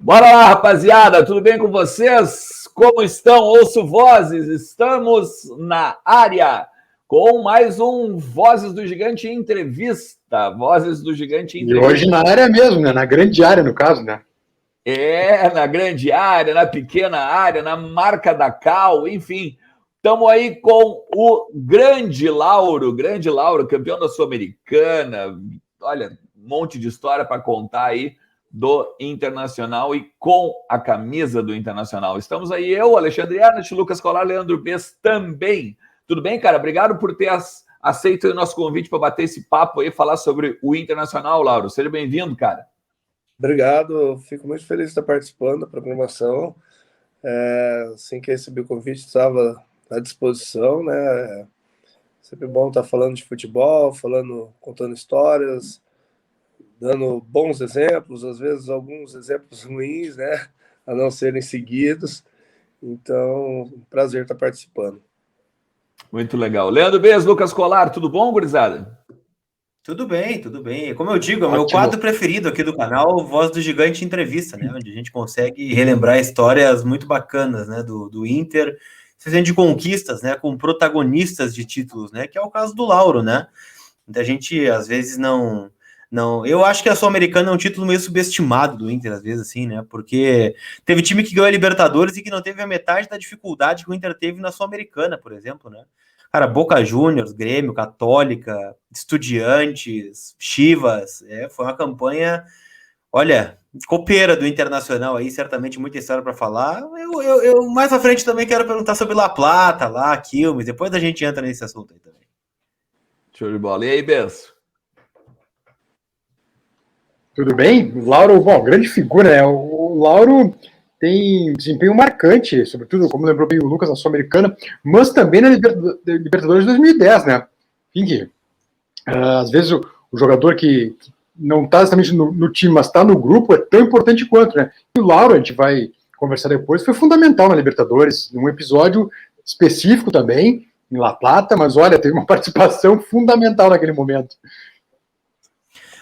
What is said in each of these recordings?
Bora lá, rapaziada, tudo bem com vocês? Como estão? Ouço vozes, estamos na área com mais um Vozes do Gigante Entrevista. Vozes do Gigante E hoje na área mesmo, né? Na grande área, no caso, né? Na grande área, na pequena área, na marca da Cal, enfim. Estamos aí com o grande Lauro, campeão da Sul-Americana. Olha, um monte de história para contar aí do Internacional e com a camisa do Internacional. Estamos aí eu, Alexandre Ernest, Lucas Colar, Leandro Bess também. Tudo bem, cara? Obrigado por ter aceito o nosso convite para bater esse papo aí, falar sobre o Internacional, Lauro. Seja bem-vindo, cara. Obrigado, fico muito feliz de estar participando da programação. Assim que recebi o convite, estava à disposição, né? Sempre bom estar falando de futebol, contando histórias, dando bons exemplos, às vezes alguns exemplos ruins, né? A não serem seguidos. Então, prazer estar participando. Muito legal. Leandro Bez, Lucas Colar, tudo bom, gurizada? Tudo bem, tudo bem. Como eu digo, é o meu quadro preferido aqui do canal, Voz do Gigante Entrevista, né? Onde a gente consegue relembrar histórias muito bacanas, né? Do Inter, seja de conquistas, né? Com protagonistas de títulos, né? Que é o caso do Lauro, né? A gente, às vezes, não... Eu acho que a Sul-Americana é um título meio subestimado do Inter, às vezes, assim, né? Porque teve time que ganhou a Libertadores e que não teve a metade da dificuldade que o Inter teve na Sul-Americana, por exemplo, né? Cara, Boca Juniors, Grêmio, Católica, Estudiantes, Chivas, foi uma campanha, olha, copeira do Internacional aí, certamente muita história para falar. Eu mais à frente também quero perguntar sobre La Plata, lá, Quilmes, depois a gente entra nesse assunto aí também. Show de bola. E aí, Benço? Tudo bem? O Lauro, bom, grande figura, né? O Lauro tem desempenho marcante, sobretudo, como lembrou bem o Lucas, na Sul-Americana, mas também na Libertadores de 2010, né? Enfim, às vezes o jogador que não está exatamente no time, mas está no grupo, é tão importante quanto, né? E o Lauro, a gente vai conversar depois, foi fundamental na Libertadores, num episódio específico também, em La Plata, mas olha, teve uma participação fundamental naquele momento.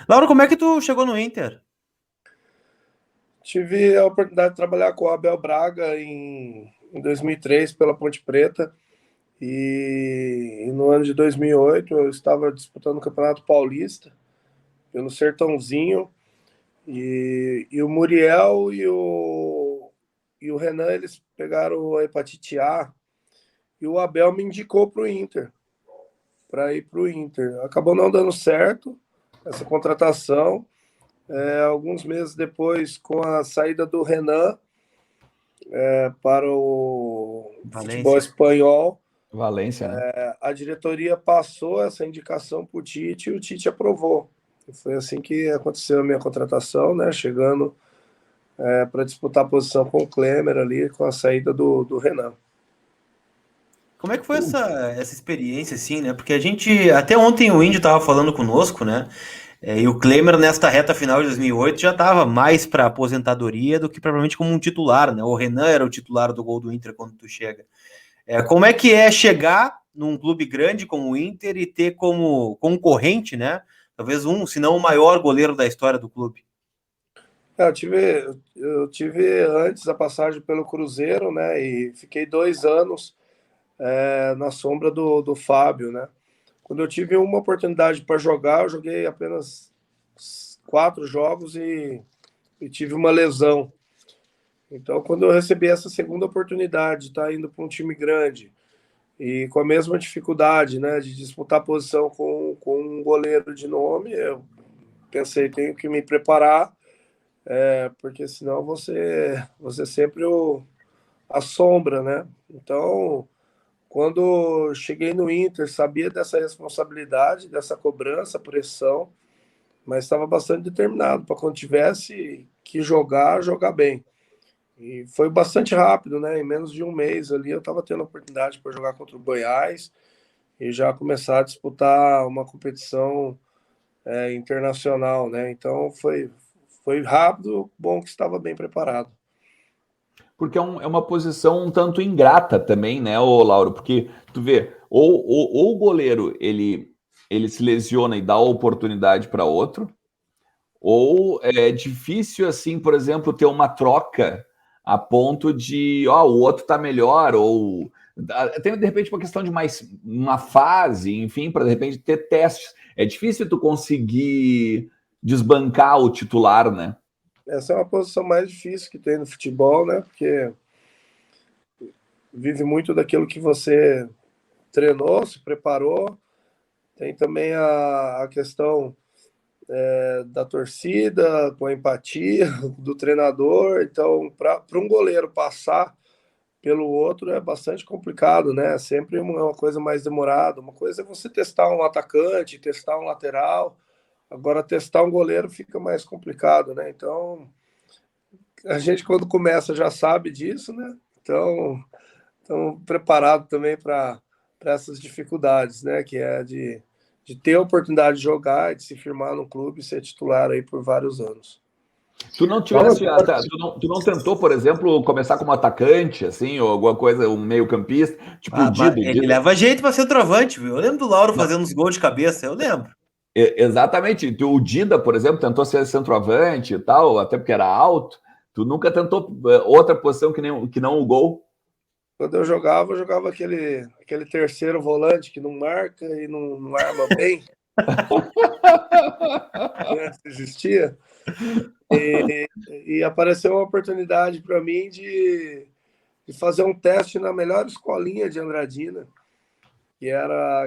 Lauro, como é que tu chegou no Inter? Tive a oportunidade de trabalhar com o Abel Braga em 2003 pela Ponte Preta e no ano de 2008 eu estava disputando o Campeonato Paulista pelo Sertãozinho e o Muriel e o Renan, eles pegaram a hepatite A e o Abel me indicou para ir para o Inter. Acabou não dando certo essa contratação. Alguns meses depois, com a saída do Renan para o futebol espanhol, Valência, né? A diretoria passou essa indicação para o Tite e o Tite aprovou. E foi assim que aconteceu a minha contratação, né? Chegando para disputar a posição com o Klemer ali, com a saída do Renan. Como é que foi essa experiência, assim, né? Porque a gente, até ontem o Índio estava falando conosco, né? E o Klemer, nesta reta final de 2008, já estava mais para aposentadoria do que provavelmente como um titular, né? O Renan era o titular do gol do Inter quando tu chega. Como é que é chegar num clube grande como o Inter e ter como concorrente, né? Talvez se não o maior goleiro da história do clube. Eu tive antes a passagem pelo Cruzeiro, né? E fiquei 2 anos na sombra do Fábio, né? Quando eu tive uma oportunidade para jogar, eu joguei apenas 4 jogos e tive uma lesão. Então, quando eu recebi essa segunda oportunidade de estar indo para um time grande e com a mesma dificuldade, né, de disputar a posição com um goleiro de nome, eu pensei, tenho que me preparar, porque senão você sempre a sombra, né? Então, quando cheguei no Inter, sabia dessa responsabilidade, dessa cobrança, pressão, mas estava bastante determinado para quando tivesse que jogar bem. E foi bastante rápido, né? Em menos de um mês ali eu estava tendo a oportunidade para jogar contra o Goiás e já começar a disputar uma competição internacional, né? Então foi rápido, bom que estava bem preparado. Porque é uma posição um tanto ingrata também, né, ô Lauro? Porque tu vê, ou o goleiro ele se lesiona e dá oportunidade para outro, Ou é difícil, assim, por exemplo, ter uma troca a ponto de, ó, o outro tá melhor, ou tem, de repente, uma questão de mais uma fase, enfim, para, de repente, ter testes. É difícil tu conseguir desbancar o titular, né? Essa é uma posição mais difícil que tem no futebol, né? Porque vive muito daquilo que você treinou, se preparou. Tem também a questão da torcida, com a empatia do treinador. Então, para um goleiro passar pelo outro é bastante complicado, né? Sempre é uma coisa mais demorada. Uma coisa é você testar um atacante, testar um lateral. Agora, testar um goleiro fica mais complicado, né? Então, a gente, quando começa, já sabe disso, né? Então, preparado também para essas dificuldades, né? Que é de ter a oportunidade de jogar, de se firmar no clube e ser titular aí por vários anos. Tu não tivesse, tu não tentou, por exemplo, começar como atacante, assim, ou alguma coisa, um meio-campista, tipo o Dida? Ele leva jeito para ser centroavante, viu? Eu lembro do Lauro fazendo uns gols de cabeça, eu lembro. Exatamente. O Dida, por exemplo, tentou ser centroavante e tal, até porque era alto. Tu nunca tentou outra posição que não o gol? Quando eu jogava aquele terceiro volante que não marca e não arma bem. Existia. E apareceu uma oportunidade para mim de fazer um teste na melhor escolinha de Andradina,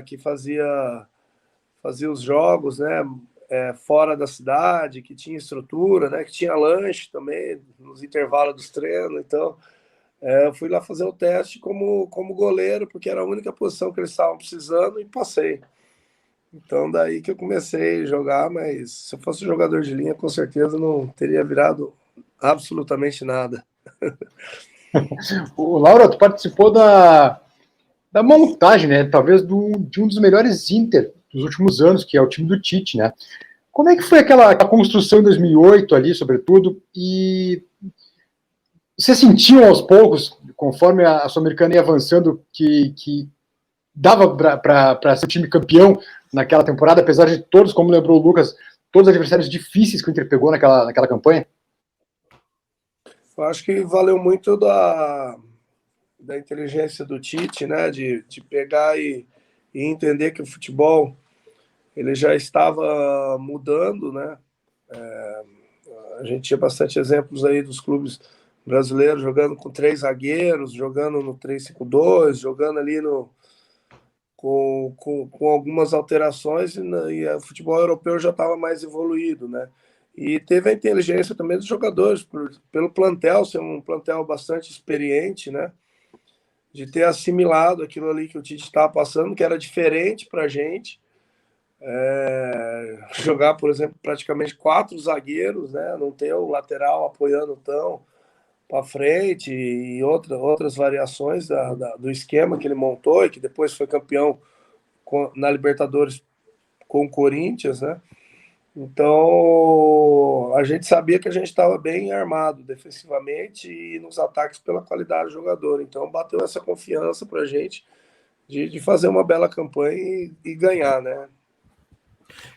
que fazia os jogos, né, fora da cidade, que tinha estrutura, né, que tinha lanche também nos intervalos dos treinos. Então, eu fui lá fazer o teste como goleiro, porque era a única posição que eles estavam precisando, e passei. Então, daí que eu comecei a jogar, mas se eu fosse jogador de linha, com certeza não teria virado absolutamente nada. O Lauro, tu participou da montagem, né? Talvez de um dos melhores Inter dos últimos anos, que é o time do Tite, né? Como é que foi aquela construção em 2008 ali, sobretudo? E você sentiu aos poucos, conforme a Sul-Americana ia avançando, que dava para ser time campeão naquela temporada, apesar de todos, como lembrou o Lucas, todos os adversários difíceis que o Inter pegou naquela campanha? Eu acho que valeu muito da inteligência do Tite, né? De pegar e entender que o futebol ele já estava mudando, né? A gente tinha bastante exemplos aí dos clubes brasileiros jogando com 3 zagueiros, jogando no 3-5-2, jogando ali com algumas alterações, e o futebol europeu já estava mais evoluído, né? E teve a inteligência também dos jogadores, pelo plantel, ser um plantel bastante experiente, né? De ter assimilado aquilo ali que o Tite estava passando, que era diferente para a gente. Jogar, por exemplo, praticamente 4 zagueiros, né? Não ter o lateral apoiando tão para frente, e outras variações do esquema que ele montou, e que depois foi campeão na Libertadores com o Corinthians, né? Então, a gente sabia que a gente estava bem armado defensivamente e nos ataques pela qualidade do jogador. Então, bateu essa confiança para a gente de fazer uma bela campanha e ganhar, né?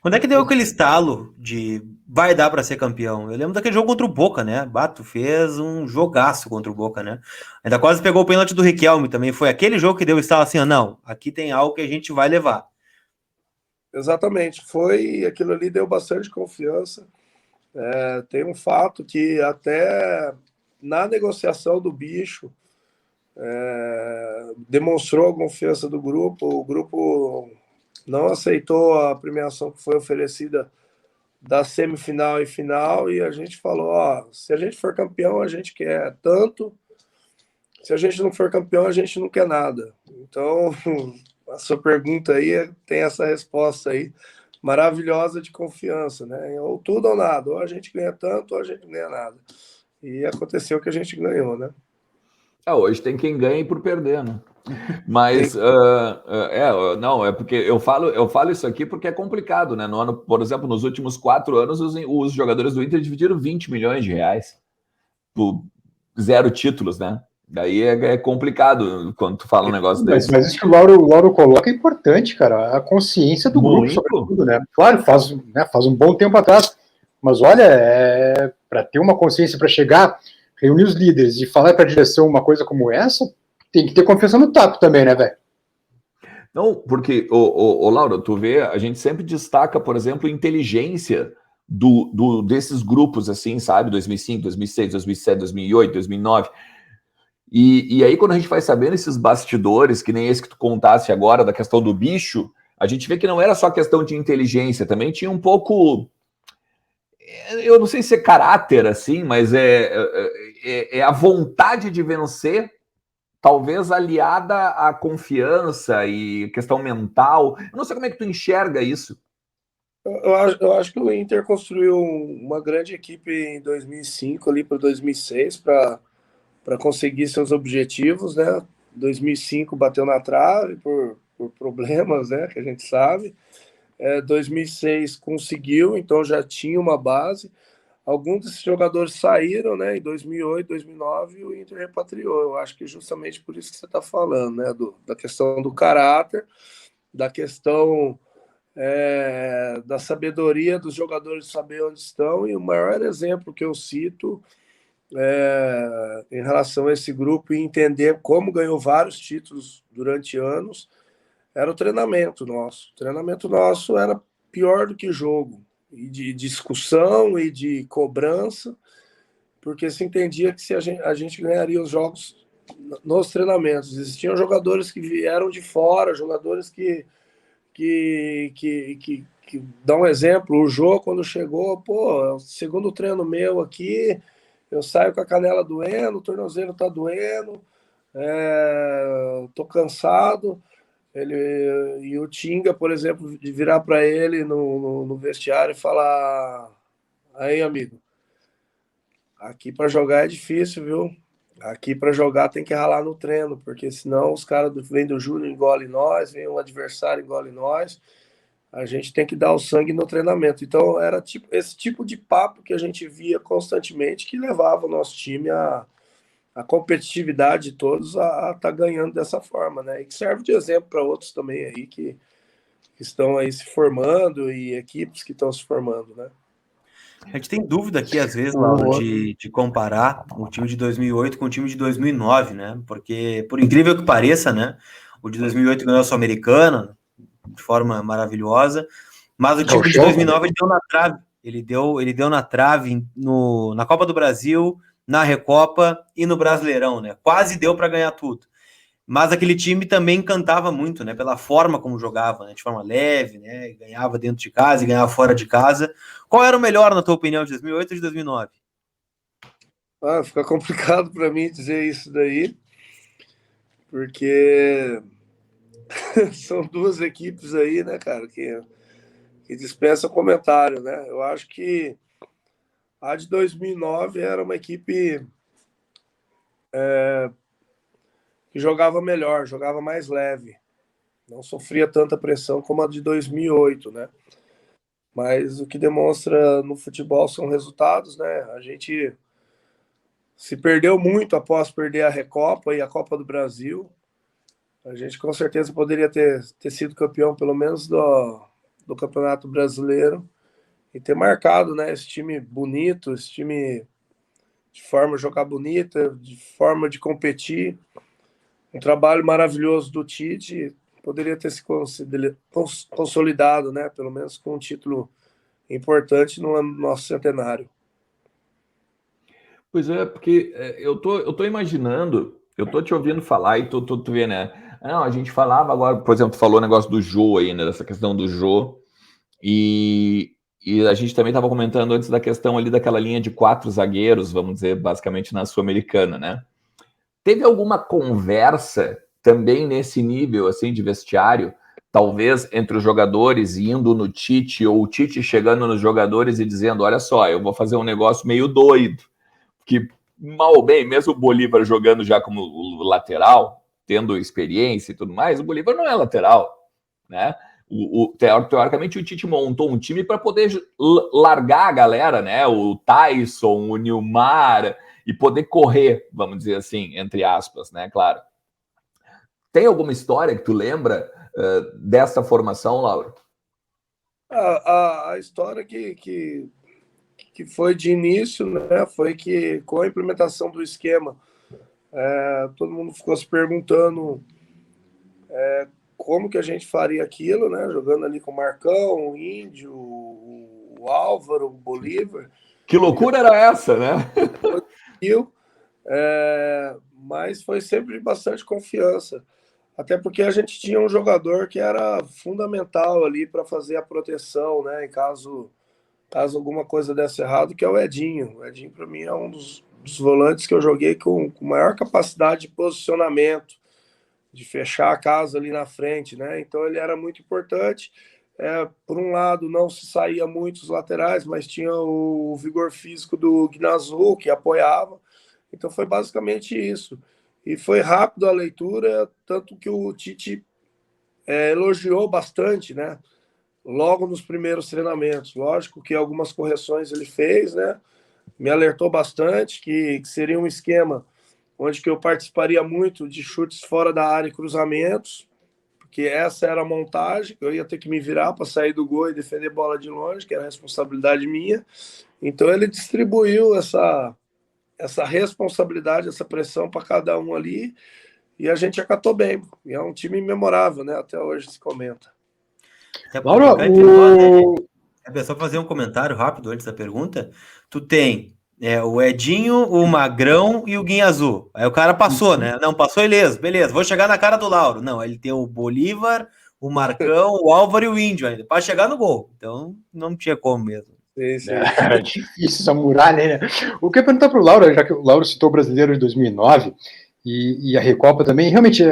Quando é que deu aquele estalo de vai dar para ser campeão? Eu lembro daquele jogo contra o Boca, né? Bato fez um jogaço contra o Boca, né? Ainda quase pegou o pênalti do Riquelme também. Foi aquele jogo que deu o estalo assim, não, aqui tem algo que a gente vai levar. Exatamente, aquilo ali deu bastante confiança. Tem um fato que até na negociação do Bicho demonstrou a confiança do grupo. O grupo não aceitou a premiação que foi oferecida da semifinal e final, e a gente falou, se a gente for campeão, a gente quer tanto, se a gente não for campeão, a gente não quer nada. Então, a sua pergunta aí tem essa resposta aí, maravilhosa de confiança, né? Ou tudo ou nada, ou a gente ganha tanto, ou a gente não ganha nada. E aconteceu que a gente ganhou, né? Hoje tem quem ganha por perder, né? Mas não, é porque eu falo isso aqui porque é complicado, né? No ano, por exemplo, nos últimos 4 anos, os jogadores do Inter dividiram 20 milhões de reais por 0 títulos, né? Daí é complicado quando tu fala um negócio desse. Mas isso que o Lauro coloca é importante, cara. A consciência do grupo, sobretudo, né? Claro, faz um bom tempo atrás, Mas olha, para ter uma consciência para chegar, reunir os líderes e falar para a direção uma coisa como essa, tem que ter confiança no taco também, né, velho? Não, porque, Laura, tu vê, a gente sempre destaca, por exemplo, inteligência desses grupos, assim, sabe? 2005, 2006, 2007, 2008, 2009. E aí, quando a gente vai sabendo esses bastidores, que nem esse que tu contasse agora, da questão do bicho, a gente vê que não era só questão de inteligência, também tinha um pouco, eu não sei se é caráter, assim, mas é a vontade de vencer, talvez aliada à confiança e questão mental. Eu não sei como é que tu enxerga isso. Eu acho que o Inter construiu uma grande equipe em 2005 ali para 2006 para conseguir seus objetivos, né? 2005 bateu na trave por problemas, né? Que a gente sabe. 2006 conseguiu, então já tinha uma base. Alguns desses jogadores saíram, né? Em 2008, 2009, o Inter repatriou. Eu acho que justamente por isso que você está falando, né? Da questão do caráter, da questão da sabedoria dos jogadores saber onde estão. E o maior exemplo que eu cito em relação a esse grupo e entender como ganhou vários títulos durante anos era o treinamento nosso. O treinamento nosso era pior do que jogo, e de discussão e de cobrança, porque se entendia que se a gente ganharia os jogos nos treinamentos. Existiam jogadores que vieram de fora, jogadores que dá um exemplo. O Jô, quando chegou, pô, é o segundo treino meu aqui, eu saio com a canela doendo, o tornozelo tá doendo, tô cansado. E o Tinga, por exemplo, de virar para ele no vestiário e falar: aí, amigo, aqui para jogar é difícil, viu? Aqui para jogar tem que ralar no treino, porque senão os caras vêm do Júnior engole nós, vem um adversário engole nós. A gente tem que dar o sangue no treinamento. Então, era esse tipo de papo que a gente via constantemente, que levava o nosso time a competitividade de todos a estar ganhando dessa forma, né? E que serve de exemplo para outros também aí que estão aí se formando e equipes que estão se formando, né? A gente tem dúvida aqui, às vezes, Lauro, de comparar o time de 2008 com o time de 2009, né? Porque, por incrível que pareça, né? O de 2008 ganhou a Sul-Americana de forma maravilhosa, mas o time de 2009 ele deu na trave. Ele deu na trave na Copa do Brasil, na Recopa e no Brasileirão, né? Quase deu para ganhar tudo. Mas aquele time também encantava muito, né? Pela forma como jogava, né? De forma leve, né? Ganhava dentro de casa e ganhava fora de casa. Qual era o melhor, na tua opinião, de 2008 ou de 2009? Fica complicado para mim dizer isso daí, porque são duas equipes aí, né, cara, que dispensa comentário, né? Eu acho que a de 2009 era uma equipe que jogava melhor, jogava mais leve. Não sofria tanta pressão como a de 2008, né? Mas o que demonstra no futebol são resultados, né? A gente se perdeu muito após perder a Recopa e a Copa do Brasil. A gente com certeza poderia ter sido campeão, pelo menos do Campeonato Brasileiro, e ter marcado, né, esse time bonito, esse time de forma de jogar bonita, de forma de competir. Um trabalho maravilhoso do Tite, poderia ter se consolidado, né, pelo menos com um título importante no nosso centenário. Pois é, porque eu tô imaginando, eu tô te ouvindo falar e tu vê, né? Não, a gente falava agora, por exemplo, tu falou o negócio do Jô aí, né? Dessa questão do Jô. E a gente também estava comentando antes da questão ali daquela linha de 4 zagueiros, vamos dizer, basicamente na Sul-Americana, né? Teve alguma conversa também nesse nível, assim, de vestiário, talvez entre os jogadores indo no Tite, ou o Tite chegando nos jogadores e dizendo, olha só, eu vou fazer um negócio meio doido, que mal ou bem, mesmo o Bolívar jogando já como lateral, tendo experiência e tudo mais, o Bolívar não é lateral, né? Teoricamente o Tite montou um time para poder largar a galera, né? O Tyson, o Nilmar, e poder correr, vamos dizer assim, entre aspas, né? Claro. Tem alguma história que tu lembra dessa formação, Laura? A história que que foi de início, né? Foi que com a implementação do esquema, todo mundo ficou se perguntando como que a gente faria aquilo, né? Jogando ali com o Marcão, o Índio, o Álvaro, o Bolívar. Que loucura era essa, né? Mas foi sempre bastante confiança. Até porque a gente tinha um jogador que era fundamental ali para fazer a proteção, né? Em caso alguma coisa desse errado, que é o Edinho. O Edinho, para mim, é um dos volantes que eu joguei com maior capacidade de posicionamento, de fechar a casa ali na frente, né? Então ele era muito importante. Por um lado, não se saía muito os laterais, mas tinha o vigor físico do Guinazu, que apoiava. Então foi basicamente isso. E foi rápido a leitura, tanto que o Tite elogiou bastante, né? Logo nos primeiros treinamentos. Lógico que algumas correções ele fez, né? Me alertou bastante que seria um esquema onde que eu participaria muito de chutes fora da área e cruzamentos, porque essa era a montagem, eu ia ter que me virar para sair do gol e defender bola de longe, que era responsabilidade minha. Então ele distribuiu essa responsabilidade, essa pressão para cada um ali, e a gente acatou bem. E é um time memorável, né? Até hoje se comenta. Laura, É só fazer um comentário rápido antes da pergunta. Tu tem o Edinho, o Magrão e o Guinha Azul. Aí o cara passou, né? Não, passou ileso. Beleza, vou chegar na cara do Lauro. Não, ele tem o Bolívar, o Marcão, o Álvaro e o Índio ainda, para chegar no gol. Então, não tinha como mesmo. Sim. É difícil essa muralha, né? O que eu ia perguntar para o Lauro, já que o Lauro citou o Brasileiro de 2009 e a Recopa também, realmente,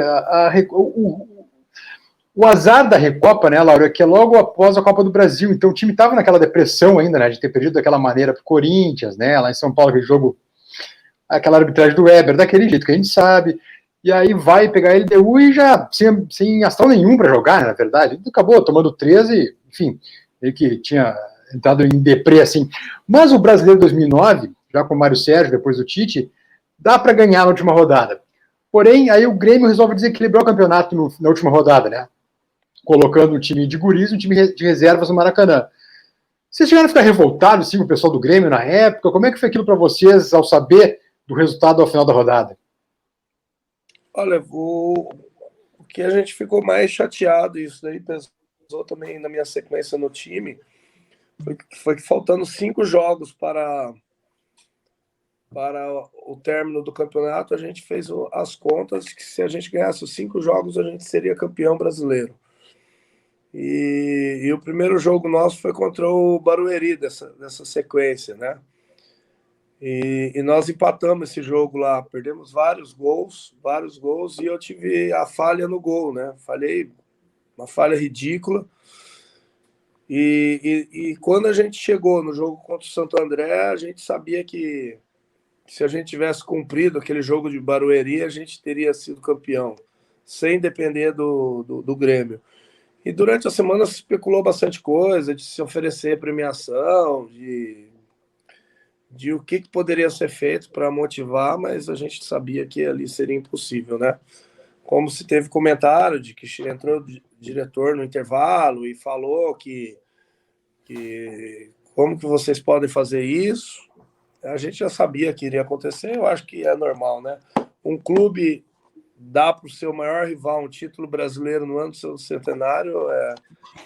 o azar da Recopa, né, Laura, é que é logo após a Copa do Brasil, então o time estava naquela depressão ainda, né, de ter perdido daquela maneira para o Corinthians, né, lá em São Paulo, aquele jogo, aquela arbitragem do Weber, daquele jeito que a gente sabe, e aí vai pegar a LDU e já sem astral nenhum para jogar, né, na verdade, ele acabou tomando 13, enfim, ele que tinha entrado em deprê, assim, mas o Brasileiro 2009, já com o Mário Sérgio, depois do Tite, dá para ganhar na última rodada, porém, aí o Grêmio resolve desequilibrar o campeonato na última rodada, né, colocando um time de guris e um time de reservas no Maracanã. Vocês chegaram a ficar revoltados, sim, com o pessoal do Grêmio na época? Como é que foi aquilo para vocês ao saber do resultado ao final da rodada? Olha, o que a gente ficou mais chateado, isso daí pesou também na minha sequência no time, foi que faltando 5 jogos para o término do campeonato, a gente fez as contas que se a gente ganhasse os 5 jogos, a gente seria campeão brasileiro. E o primeiro jogo nosso foi contra o Barueri dessa sequência, né? E nós empatamos esse jogo lá, perdemos vários gols, e eu tive a falha no gol, né? Falhei, uma falha ridícula. E quando a gente chegou no jogo contra o Santo André, a gente sabia que se a gente tivesse cumprido aquele jogo de Barueri, a gente teria sido campeão, sem depender do Grêmio. E durante a semana se especulou bastante coisa, de se oferecer premiação, de o que poderia ser feito para motivar, mas a gente sabia que ali seria impossível, né? Como se teve comentário de que entrou o diretor no intervalo e falou que como que vocês podem fazer isso? A gente já sabia que iria acontecer, eu acho que é normal, né? Um clube dá para o seu maior rival um título brasileiro no ano do seu centenário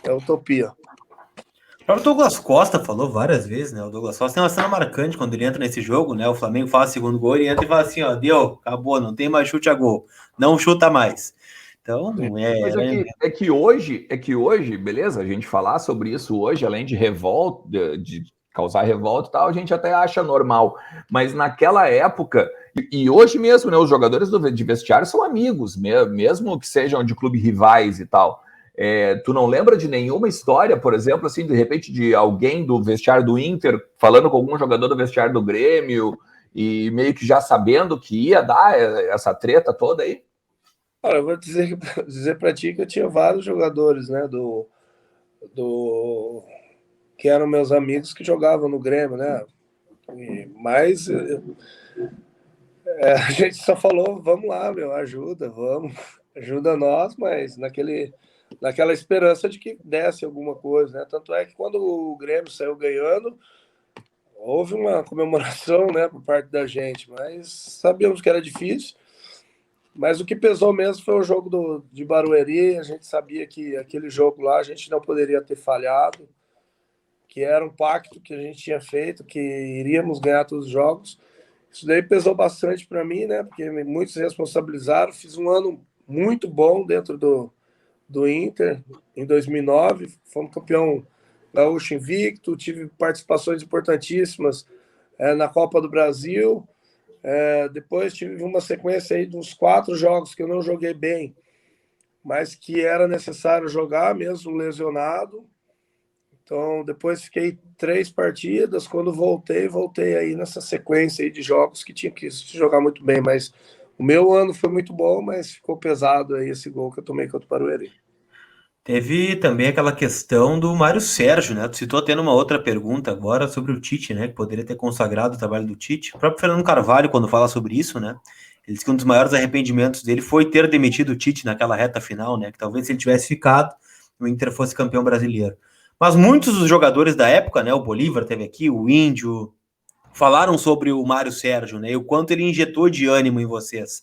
é utopia. O próprio Douglas Costa falou várias vezes, né? O Douglas Costa tem uma cena marcante quando ele entra nesse jogo, né? O Flamengo faz o segundo gol e entra e fala assim, ó, deu, acabou, não tem mais chute a gol, não chuta mais. Então, Mas é que hoje, beleza, a gente falar sobre isso hoje, além de revolta, de causar revolta e tal, a gente até acha normal. Mas naquela época, e hoje mesmo, né, os jogadores de vestiário são amigos, mesmo que sejam de clube rivais e tal. Tu não lembra de nenhuma história, por exemplo, assim, de repente, de alguém do vestiário do Inter falando com algum jogador do vestiário do Grêmio e meio que já sabendo que ia dar essa treta toda aí? Olha, eu vou dizer para ti que eu tinha vários jogadores, né, que eram meus amigos que jogavam no Grêmio, né? Mas a gente só falou, vamos lá, meu, ajuda nós, mas naquela esperança de que desse alguma coisa, né? Tanto é que quando o Grêmio saiu ganhando, houve uma comemoração, né, por parte da gente, mas sabíamos que era difícil. Mas o que pesou mesmo foi o jogo de Barueri. A gente sabia que aquele jogo lá a gente não poderia ter falhado, que era um pacto que a gente tinha feito, que iríamos ganhar todos os jogos. Isso daí pesou bastante para mim, né? Porque muitos se responsabilizaram. Fiz um ano muito bom dentro do Inter em 2009. Fomos campeão gaúcho invicto, tive participações importantíssimas na Copa do Brasil. Depois tive uma sequência aí de uns 4 jogos que eu não joguei bem, mas que era necessário jogar mesmo lesionado. Então depois fiquei 3 partidas. Quando voltei aí nessa sequência aí de jogos que tinha que jogar muito bem. Mas o meu ano foi muito bom, mas ficou pesado aí esse gol que eu tomei contra o Barueri. Teve também aquela questão do Mário Sérgio, né? Tu citou tendo uma outra pergunta agora sobre o Tite, né? Que poderia ter consagrado o trabalho do Tite. O próprio Fernando Carvalho, quando fala sobre isso, né? Ele disse que um dos maiores arrependimentos dele foi ter demitido o Tite naquela reta final, né? Que talvez se ele tivesse ficado, o Inter fosse campeão brasileiro. Mas muitos dos jogadores da época, né? O Bolívar teve aqui, o Índio, falaram sobre o Mário Sérgio, né? E o quanto ele injetou de ânimo em vocês.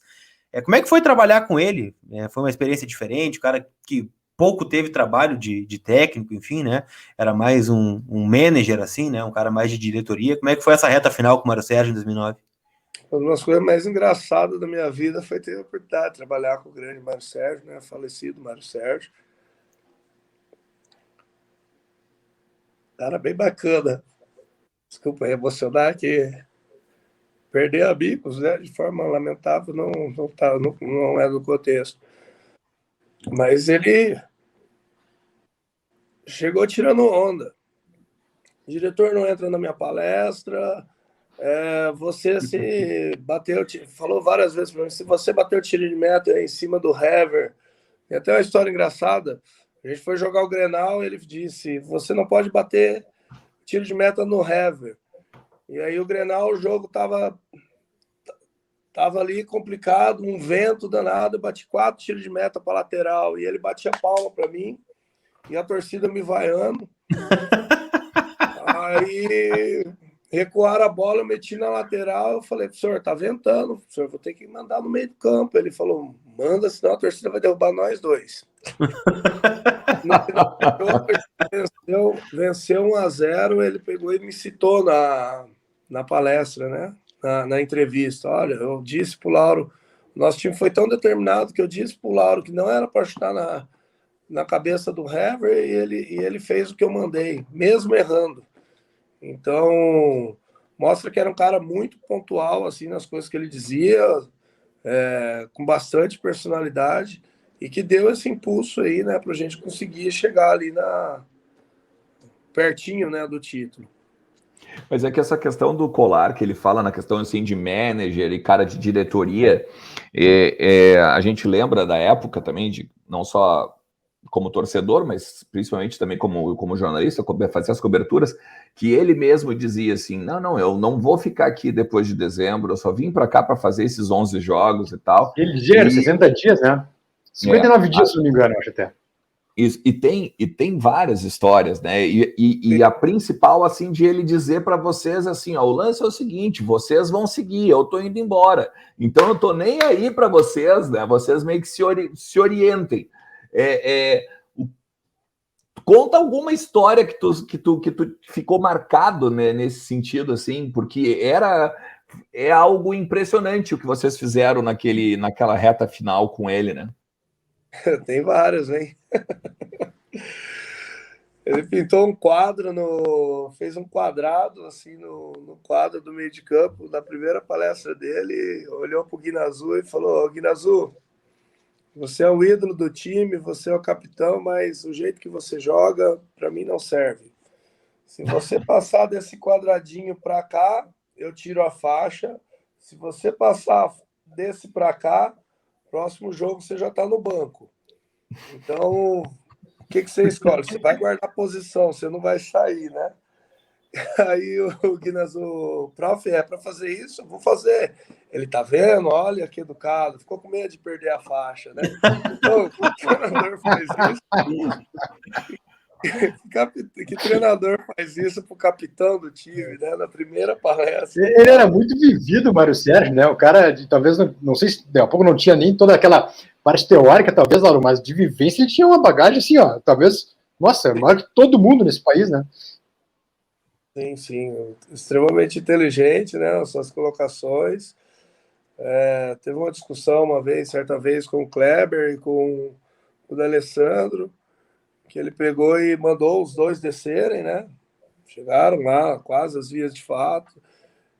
Como é que foi trabalhar com ele? Foi uma experiência diferente, o cara que pouco teve trabalho de técnico, enfim, né? Era mais um manager, assim, né? Um cara mais de diretoria. Como é que foi essa reta final com o Mário Sérgio em 2009? Uma das coisas mais engraçadas da minha vida foi ter a oportunidade de trabalhar com o grande Mário Sérgio, né? Falecido Mário Sérgio. Cara bem bacana. Desculpa emocionar que perder amigos, né, de forma lamentável não é do contexto. Mas ele chegou tirando onda. O diretor não entra na minha palestra. Você se bateu, falou várias vezes para mim, se você bateu o tiro de meta em cima do Hever. Tem até uma história engraçada. A gente foi jogar o Grenal e ele disse: você não pode bater tiro de meta no Hever. E aí o Grenal, o jogo tava ali complicado, um vento danado, eu bati 4 tiros de meta para lateral e ele batia palma para mim e a torcida me vaiando. Aí recuaram a bola, eu meti na lateral, eu falei: senhor, tá ventando, senhor, vou ter que mandar no meio do campo. Ele falou: manda, senão a torcida vai derrubar nós dois. Venceu 1-0, ele pegou e me citou na palestra, né? Na entrevista. Olha, eu disse pro Lauro, nosso time foi tão determinado que eu disse pro Lauro que não era para chutar na cabeça do Hever e ele fez o que eu mandei, mesmo errando. Então, mostra que era um cara muito pontual assim nas coisas que ele dizia, com bastante personalidade e que deu esse impulso aí, né, para a gente conseguir chegar ali pertinho, né, do título. Mas é que essa questão do Colar, que ele fala na questão assim de manager e cara de diretoria, a gente lembra da época também, de não só como torcedor, mas principalmente também como jornalista, fazer as coberturas, que ele mesmo dizia assim, não, eu não vou ficar aqui depois de dezembro, eu só vim para cá para fazer esses 11 jogos e tal. Ele dizia, 60 dias, né? 59 dias, se não me engano, acho até. Isso, e tem várias histórias, né? E a principal, assim, de ele dizer para vocês assim, ó, o lance é o seguinte, vocês vão seguir, eu tô indo embora. Então eu tô nem aí para vocês, né? Vocês meio que se orientem. Conta alguma história que tu ficou marcado, né, nesse sentido, assim, porque é algo impressionante o que vocês fizeram naquela reta final com ele, né? Tem vários, hein? Ele pintou um quadro, fez um quadrado assim no quadro do meio de campo, na primeira palestra dele, olhou para o Guinazu e falou: Guinazu, você é o ídolo do time, você é o capitão, mas o jeito que você joga, para mim, não serve. Se você passar desse quadradinho para cá, eu tiro a faixa. Se você passar desse para cá, próximo jogo você já está no banco. Então, o que você escolhe? Você vai guardar posição, você não vai sair, né? Aí o Guinazu, prof, para fazer isso, eu vou fazer. Ele tá vendo? Olha que educado, ficou com medo de perder a faixa, né? Então, o treinador faz isso. Que treinador faz isso pro capitão do time, né? Na primeira palestra. Ele era muito vivido, Mário Sérgio, né? O cara, talvez, não sei se daqui a pouco não tinha nem toda aquela parte teórica, talvez, Lauro, mas de vivência ele tinha uma bagagem assim, ó, talvez, nossa, maior que todo mundo nesse país, né? Sim. Extremamente inteligente, né? As suas colocações. Teve uma discussão certa vez, com o Kleber e com o D'Alessandro, que ele pegou e mandou os dois descerem, né? Chegaram lá, quase às vias de fato,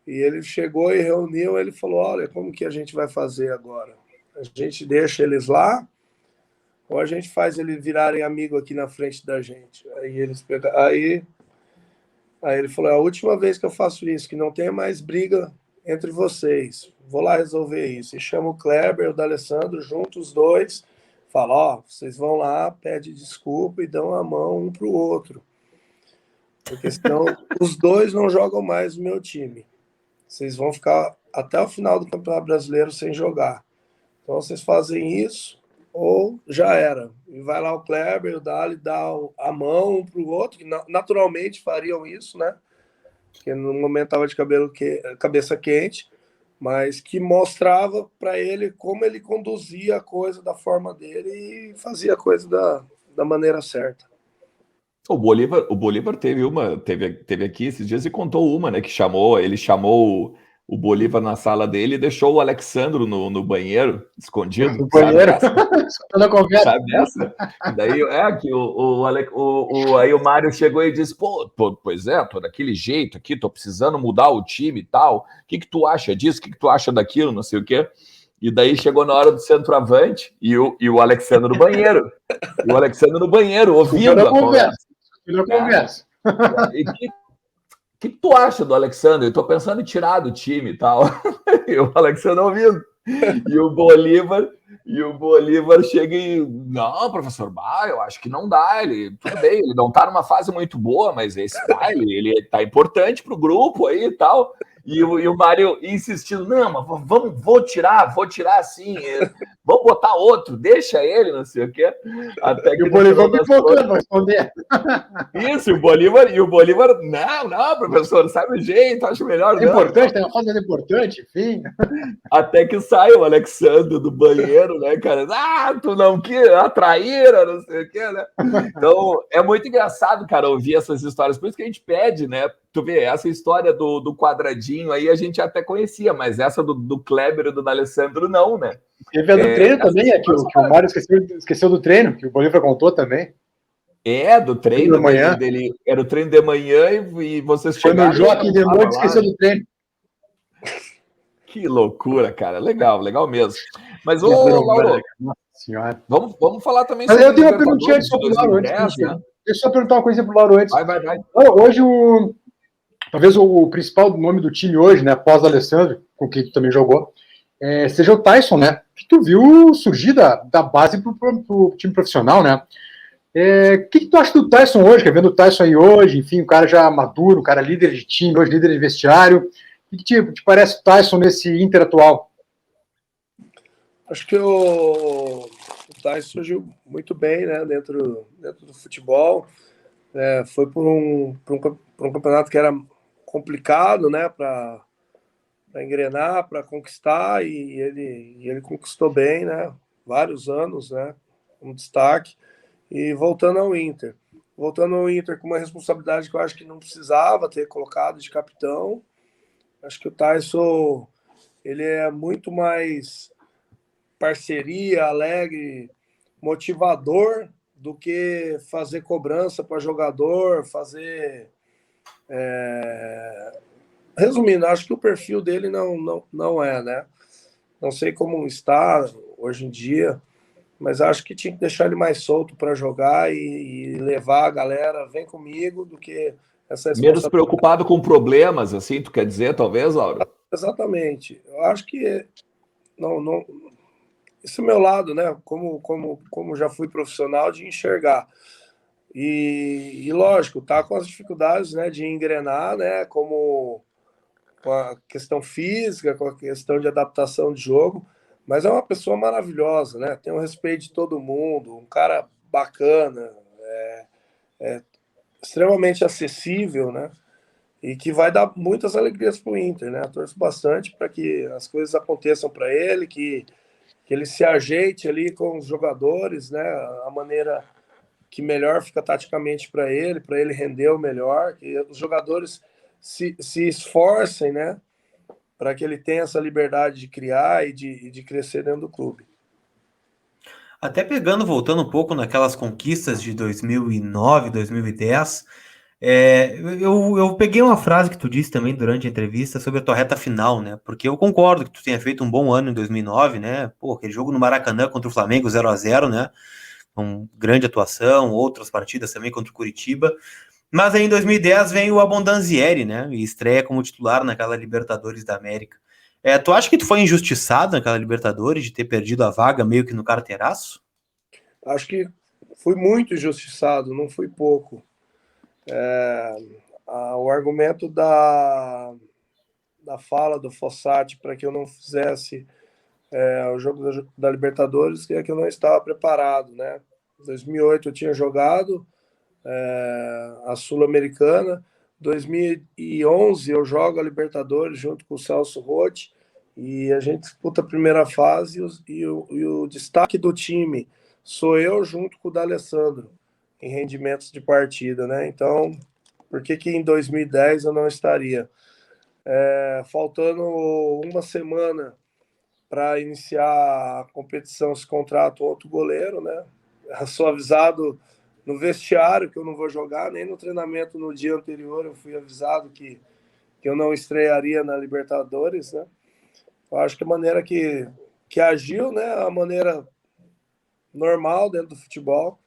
e ele chegou e reuniu, ele falou, olha, como que a gente vai fazer agora? A gente deixa eles lá, ou a gente faz eles virarem amigo aqui na frente da gente? Aí ele falou, a última vez que eu faço isso, que não tenha mais briga entre vocês, vou lá resolver isso. E chama o Kleber, o D'Alessandro, junto os dois, fala, vocês vão lá, pede desculpa e dão a mão um para o outro. Porque senão os dois não jogam mais no meu time. Vocês vão ficar até o final do Campeonato Brasileiro sem jogar. Então vocês fazem isso ou já era. E vai lá o Kleber, o Dali, dá a mão um para o outro, que naturalmente fariam isso, né? Porque no momento estava de cabeça quente, mas que mostrava para ele como ele conduzia a coisa da forma dele e fazia a coisa da maneira certa. O Bolívar teve aqui esses dias e contou uma, né? Ele chamou o Bolívar na sala dele e deixou o Alexandro no banheiro, escondido. No banheiro, toda conversa. Sabe dessa? E daí aí o Mário chegou e disse: pois é, tô daquele jeito aqui, tô precisando mudar o time e tal. O que tu acha disso? O que tu acha daquilo? Não sei o quê. E daí chegou na hora do centroavante e o Alexandre no banheiro. E o Alexandre no banheiro, ouvindo a conversa. E que tu acha do Alexandre? Eu tô pensando em tirar do time e tal. E o Alexandre ouvindo. E o Bolívar chega e... Não, professor, eu acho que não dá. Tudo bem, ele não tá numa fase muito boa, mas esse ele tá importante pro grupo aí e tal. E o Mário insistindo, não, mas vou tirar sim, vamos botar outro, deixa ele, não sei o quê. Até que o Bolívar me focando para responder. Isso, o Bolívar, não, professor, sabe o jeito, acho melhor. É importante, tem uma fase mais importante, enfim. Até que sai o Alexandre do banheiro, né, cara? Tu não quer, a traíra, não sei o quê, né? Então, é muito engraçado, cara, ouvir essas histórias. Por isso que a gente pede, né? Tu vê, essa história do quadradinho aí a gente até conhecia, mas essa do Kleber e do D'Alessandro não, né? Teve a do treino também, que o Mário esqueceu do treino, que o Bolívar contou também. Do treino dele. Era o treino de manhã e vocês chegaram... Foi no Joaquim de noite, esqueceu do treino. Que loucura, cara. Legal mesmo. Mas, Lauro, nossa senhora. Vamos falar também sobre... Mas eu tenho uma perguntinha sobre o Lauro antes. Né? Deixa eu só perguntar uma coisa pro Lauro antes. Vai. Hoje, talvez o principal nome do time hoje, né, após o Alessandro, com quem tu também jogou, seja o Tyson, né? Que tu viu surgir da base pro time profissional, né? O que tu acha do Tyson hoje? Vendo o Tyson aí hoje, enfim, um cara já maduro, um cara líder de time, hoje líder de vestiário. O que te parece o Tyson nesse Inter atual? Acho que o Tyson surgiu muito bem, né, dentro do futebol. Foi por um campeonato que era complicado, né, para engrenar, para conquistar, e ele conquistou bem, né, vários anos, né, um destaque. E voltando ao Inter com uma responsabilidade que eu acho que não precisava ter colocado de capitão. Acho que o Tyson, ele é muito mais parceria, alegre, motivador do que fazer cobrança para jogador, Resumindo, acho que o perfil dele não é, né? Não sei como está hoje em dia, mas acho que tinha que deixar ele mais solto para jogar e levar a galera, vem comigo, do que essa menos preocupado com problemas, assim, tu quer dizer, talvez, Lauro? Exatamente. Eu acho que não esse é o meu lado, né? Como já fui profissional, de enxergar. E lógico, tá com as dificuldades, né, de engrenar, né? Como com a questão física, com a questão de adaptação de jogo. Mas é uma pessoa maravilhosa, né? Tem o respeito de todo mundo, um cara bacana. extremamente acessível, né? E que vai dar muitas alegrias para o Inter, né? Eu torço bastante para que as coisas aconteçam para ele, que ele se ajeite ali com os jogadores, né? A maneira que melhor fica taticamente para ele render o melhor, que os jogadores se esforcem, né? Para que ele tenha essa liberdade de criar e de crescer dentro do clube. Até voltando um pouco naquelas conquistas de 2009, 2010, eu peguei uma frase que tu disse também durante a entrevista sobre a tua reta final, né? Porque eu concordo que tu tenha feito um bom ano em 2009, né? Pô, aquele jogo no Maracanã contra o Flamengo 0-0, né? Com grande atuação, outras partidas também contra o Curitiba. Mas aí em 2010 vem o Abondanzieri, né? E estreia como titular naquela Libertadores da América. Tu acha que tu foi injustiçado naquela Libertadores de ter perdido a vaga meio que no carteiraço? Acho que fui muito injustiçado, não fui pouco. O argumento da fala do Fossati para que eu não fizesse o jogo da Libertadores é que eu não estava preparado, né? Em 2008 eu tinha jogado a Sul-Americana, 2011 eu jogo a Libertadores junto com o Celso Roth e a gente disputa a primeira fase e o destaque do time sou eu junto com o D'Alessandro em rendimentos de partida, né? Então, por que em 2010 eu não estaria? Faltando uma semana para iniciar a competição, se contrata outro goleiro, né? Eu sou avisado no vestiário que eu não vou jogar, nem no treinamento no dia anterior eu fui avisado que eu não estrearia na Libertadores, né? Eu acho que a maneira que agiu, né? A maneira normal dentro do futebol,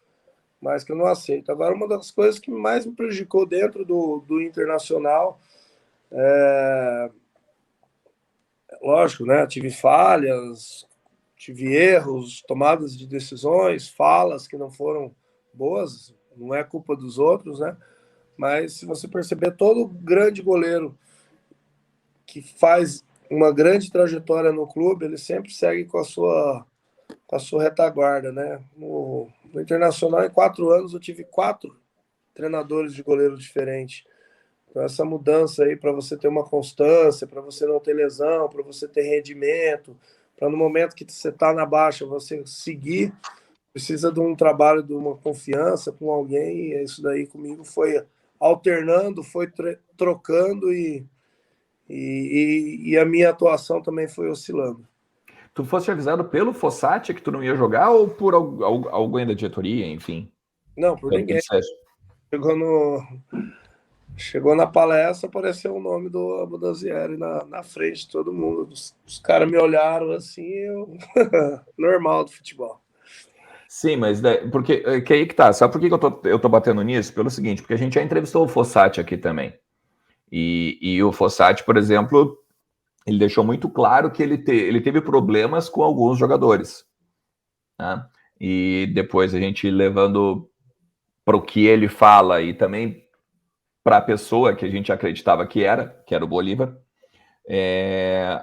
mas que eu não aceito. Agora, uma das coisas que mais me prejudicou dentro do Internacional lógico, né? Tive falhas, tive erros, tomadas de decisões, falas que não foram boas, não é culpa dos outros, né? Mas se você perceber, todo grande goleiro que faz uma grande trajetória no clube, ele sempre segue com a sua retaguarda, né? No Internacional, em 4 anos, eu tive 4 treinadores de goleiro diferentes. Então, essa mudança aí para você ter uma constância, para você não ter lesão, para você ter rendimento, para no momento que você está na baixa, você seguir, precisa de um trabalho, de uma confiança com alguém, e isso daí comigo foi alternando, foi trocando e a minha atuação também foi oscilando. Tu foste avisado pelo Fossati que tu não ia jogar ou por alguém da diretoria, enfim? Não, por ninguém. Chegou na palestra, apareceu o nome do Abondanzieri na frente de todo mundo. Os caras me olharam assim, normal do futebol. Sim, mas porque que aí que tá. Sabe por que eu tô batendo nisso? Pelo seguinte, porque a gente já entrevistou o Fossati aqui também. E o Fossati, por exemplo, ele deixou muito claro que ele teve problemas com alguns jogadores. Né? E depois a gente levando para o que ele fala e também para a pessoa que a gente acreditava que era o Bolívar,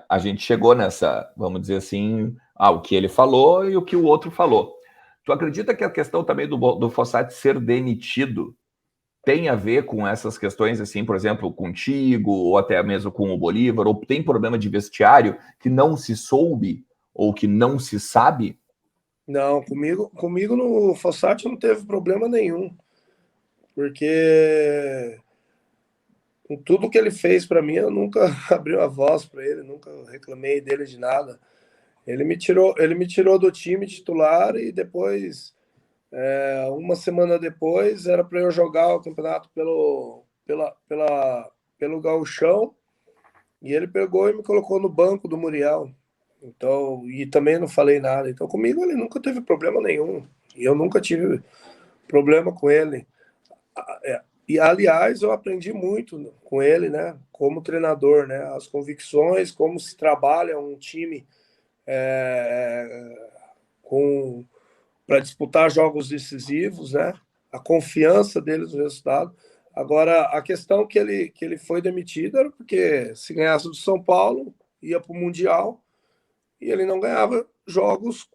a gente chegou nessa, vamos dizer assim, o que ele falou e o que o outro falou. Tu acredita que a questão também do Fossati ser demitido tem a ver com essas questões, assim, por exemplo, contigo, ou até mesmo com o Bolívar, ou tem problema de vestiário que não se soube, ou que não se sabe? Não, comigo no Fossati não teve problema nenhum, porque com tudo que ele fez para mim, eu nunca abri a voz para ele, nunca reclamei dele de nada. Ele me tirou do time titular e depois, uma semana depois, era para eu jogar o campeonato pelo Gauchão, e ele pegou e me colocou no banco do Muriel. Então, e também não falei nada. Então, comigo ele nunca teve problema nenhum. E eu nunca tive problema com ele. E, aliás, eu aprendi muito com ele, né? Como treinador, né? As convicções, como se trabalha um time para disputar jogos decisivos, né? A confiança deles no resultado. Agora, a questão que ele foi demitido era porque se ganhasse do São Paulo, ia para o Mundial, e ele não ganhava jogos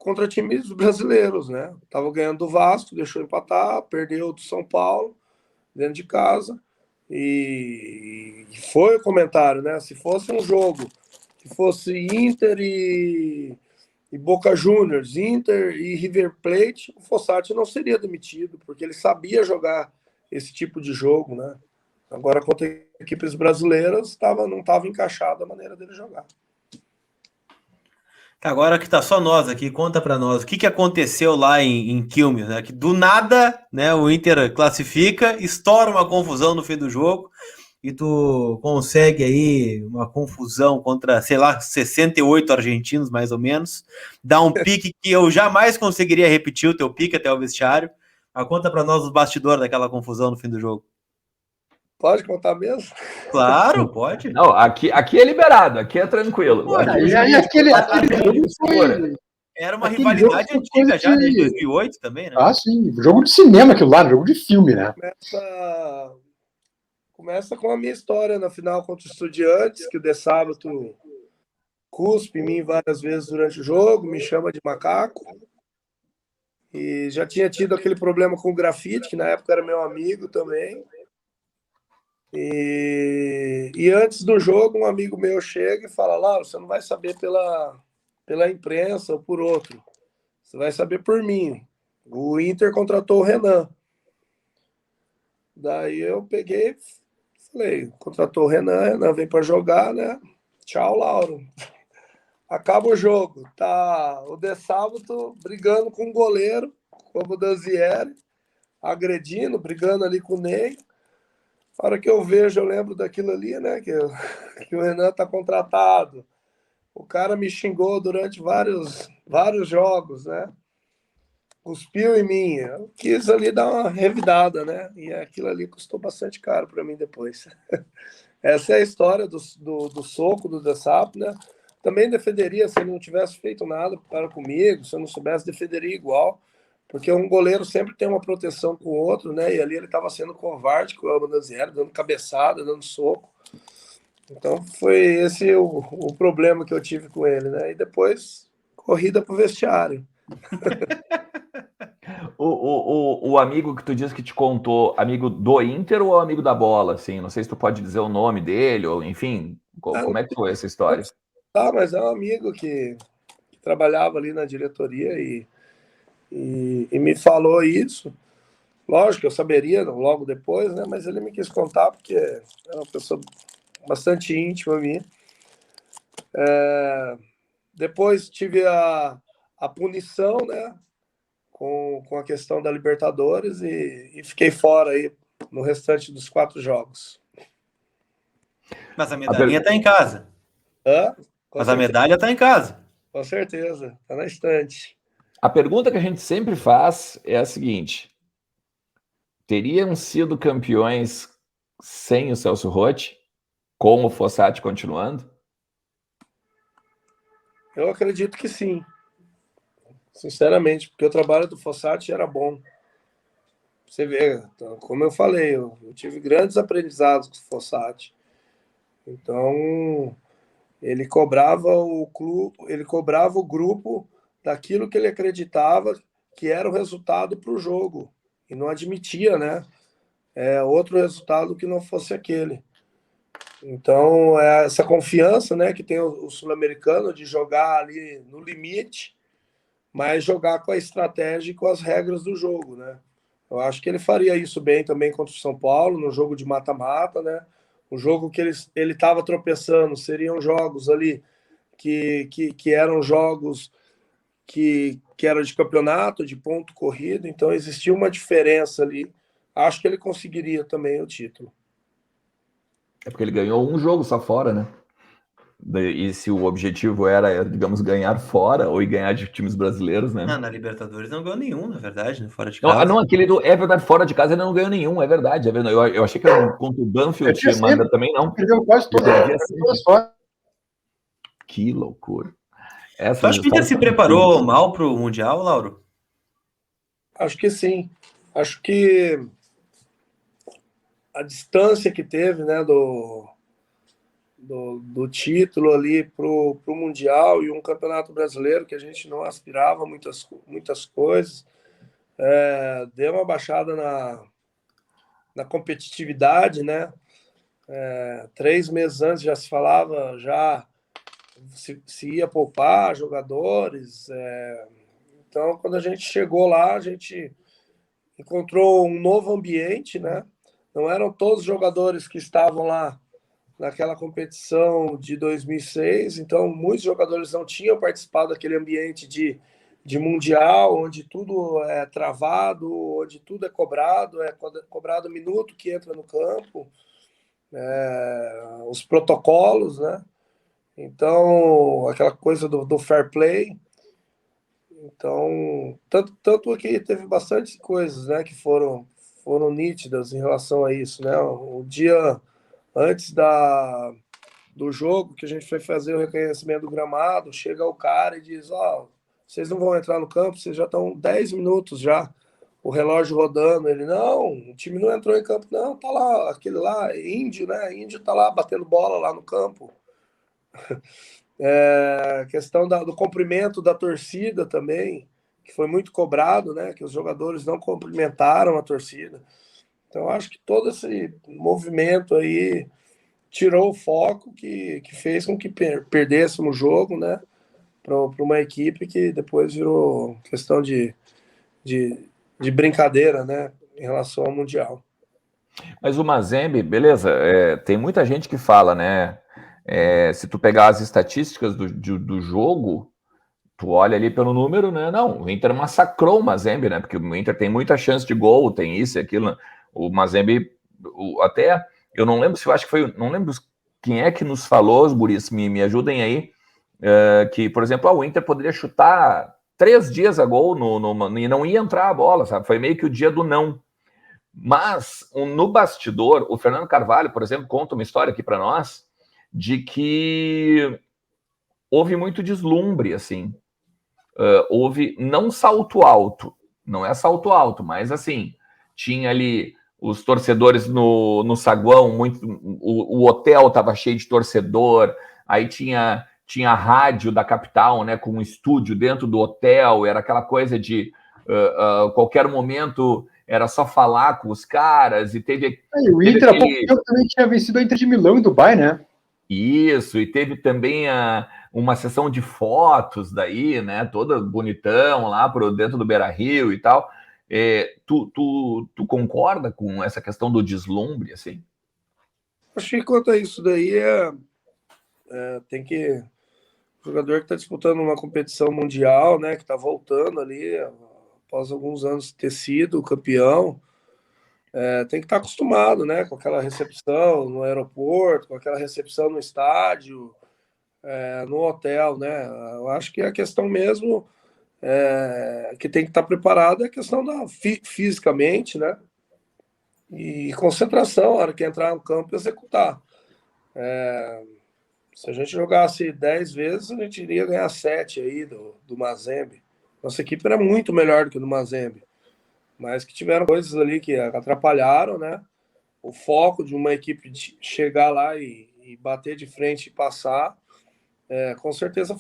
contra times brasileiros, né? Tava ganhando do Vasco, deixou empatar, perdeu do São Paulo, dentro de casa. E foi o comentário, né? Se fosse um jogo que fosse Inter e Boca Juniors, Inter e River Plate, o Fossati não seria demitido, porque ele sabia jogar esse tipo de jogo, né? Agora, contra equipes brasileiras, não estava encaixada a maneira dele jogar. Agora que tá só nós aqui, conta para nós o que aconteceu lá em Quilmes, né? Que do nada, né, o Inter classifica, estoura uma confusão no fim do jogo e tu consegue aí uma confusão contra, sei lá, 68 argentinos mais ou menos, dá um pique que eu jamais conseguiria repetir o teu pique até o vestiário. Mas conta para nós os bastidores daquela confusão no fim do jogo. Pode contar mesmo? Claro, pode. Não, aqui é liberado, aqui é tranquilo. Pô, Aqui, E aquele jogo foi... era uma Aquele jogo rivalidade foi antiga coisa já, de- desde 2008 também, né? Ah, sim. Jogo de cinema aquilo lá, jogo de filme, né? Começa com a minha história na final contra o Estudiantes, que o De Sábato cuspe em mim várias vezes durante o jogo, me chama de macaco. E já tinha tido aquele problema com o grafite, que na época era meu amigo também. E antes do jogo, um amigo meu chega e fala: Lauro, você não vai saber pela imprensa ou por outro. Você vai saber por mim. O Inter contratou o Renan. Daí eu peguei, falei, contratou o Renan vem para jogar, né? Tchau, Lauro. Acaba o jogo. Tá o De Sábato brigando com o goleiro, como o Danzieri, agredindo, brigando ali com o Ney. A hora que eu vejo, eu lembro daquilo ali, né? Que o Renan tá contratado. O cara me xingou durante vários jogos, né? Cuspiu em mim. Eu quis ali dar uma revidada, né? E aquilo ali custou bastante caro para mim depois. Essa é a história do soco do De Sapo, né? Também defenderia se ele não tivesse feito nada para comigo, se eu não soubesse, defenderia igual, porque um goleiro sempre tem uma proteção com o outro, né? E ali ele estava sendo covarde com o Albandazieri, dando cabeçada, dando soco. Então foi esse o problema que eu tive com ele, né? E depois, corrida pro vestiário. o amigo que tu disse que te contou, amigo do Inter ou amigo da bola, assim? Não sei se tu pode dizer o nome dele, ou enfim, como é que foi essa história? Tá, mas é um amigo que trabalhava ali na diretoria e me falou isso. Lógico que eu saberia logo depois, né? Mas ele me quis contar porque é uma pessoa bastante íntima minha. Depois tive a punição, né? Com a questão da Libertadores e fiquei fora aí no restante dos 4 jogos. Mas a medalhinha tá em casa. Mas a medalha tá em casa. Com certeza, tá na estante. A pergunta que a gente sempre faz é a seguinte: teriam sido campeões sem o Celso Rotti, com o Fossati continuando? Eu acredito que sim, sinceramente, porque o trabalho do Fossati era bom. Você vê, então, como eu falei, eu tive grandes aprendizados com o Fossati. Então, ele cobrava o clube, ele cobrava o grupo daquilo que ele acreditava que era o resultado para o jogo e não admitia, né? Outro resultado que não fosse aquele. Então, essa confiança, né, que tem o sul-americano de jogar ali no limite, mas jogar com a estratégia e com as regras do jogo, né? Eu acho que ele faria isso bem também contra o São Paulo, no jogo de mata-mata, né? O jogo que ele estava tropeçando seriam jogos ali que eram jogos que eram de campeonato, de ponto corrido, então existia uma diferença ali. Acho que ele conseguiria também o título. É porque ele ganhou um jogo só fora, né? E se o objetivo era, digamos, ganhar fora ou ganhar de times brasileiros, né? Não, na Libertadores não ganhou nenhum, na verdade, né? Fora de Não, casa. não, é verdade, fora de casa ele não ganhou nenhum, é verdade, é verdade. Eu achei que era contra o Banfield, mas também não. Perdeu quase todas fora. Que loucura. Tu acha que o Inter se preparou mal para o Mundial, Lauro? Acho que sim. Acho que a distância que teve, né, do título ali para o Mundial e um Campeonato Brasileiro que a gente não aspirava muitas coisas. Deu uma baixada na competitividade, né? 3 meses antes já se falava se ia poupar jogadores. Então, quando a gente chegou lá, a gente encontrou um novo ambiente, né? Não eram todos os jogadores que estavam lá naquela competição de 2006, então muitos jogadores não tinham participado daquele ambiente de mundial, onde tudo é travado, onde tudo é cobrado o minuto que entra no campo, os protocolos, né? Então, aquela coisa do fair play. Então, tanto que teve bastante coisas, né, que foram nítidas em relação a isso, né? O dia antes do jogo, que a gente foi fazer o reconhecimento do gramado, chega o cara e diz, vocês não vão entrar no campo, vocês já estão 10 minutos já, o relógio rodando. Ele, não, o time não entrou em campo, não, tá lá, aquele lá, índio, né? Índio tá lá batendo bola lá no campo. Questão do cumprimento da torcida também, que foi muito cobrado, né? Que os jogadores não cumprimentaram a torcida. Então, acho que todo esse movimento aí tirou o foco que fez com que perdêssemos o jogo, né? Para uma equipe que depois virou questão de brincadeira, né? Em relação ao Mundial. Mas o Mazembe, beleza, tem muita gente que fala, né? Se tu pegar as estatísticas do jogo, tu olha ali pelo número, né? Não, o Inter massacrou o Mazembe, né? Porque o Inter tem muita chance de gol, tem isso e aquilo, né? O Mazembe, até, eu não lembro se eu acho que foi, não lembro quem é que nos falou, os guris, me ajudem aí, que, por exemplo, o Inter poderia chutar 3 dias a gol e não ia entrar a bola, sabe? Foi meio que o dia do não. Mas, no bastidor, o Fernando Carvalho, por exemplo, conta uma história aqui para nós, de que houve muito deslumbre, assim. Houve, não salto alto, não é salto alto, mas assim, tinha ali os torcedores no saguão, o hotel estava cheio de torcedor, aí tinha a rádio da capital, né, com um estúdio dentro do hotel, era aquela coisa de qualquer momento era só falar com os caras, e teve... o Inter há pouco tempo também tinha vencido a Inter de Milão em Dubai, né? Isso, e teve também uma sessão de fotos daí, né, toda bonitão lá dentro do Beira-Rio e tal. Tu concorda com essa questão do deslumbre, assim? Acho que quanto a isso daí, tem que... O jogador que está disputando uma competição mundial, né, que está voltando ali, após alguns anos ter sido campeão, tem que estar acostumado, né, com aquela recepção no aeroporto, com aquela recepção no estádio, no hotel, né? Eu acho que a questão mesmo que tem que estar preparado é a questão da fisicamente, né? E concentração, na hora que entrar no campo, executar. Se a gente jogasse 10 vezes, a gente iria ganhar 7 aí do Mazembe. Nossa equipe era muito melhor do que o do Mazembe, mas que tiveram coisas ali que atrapalharam, né? O foco de uma equipe de chegar lá e bater de frente e passar, com certeza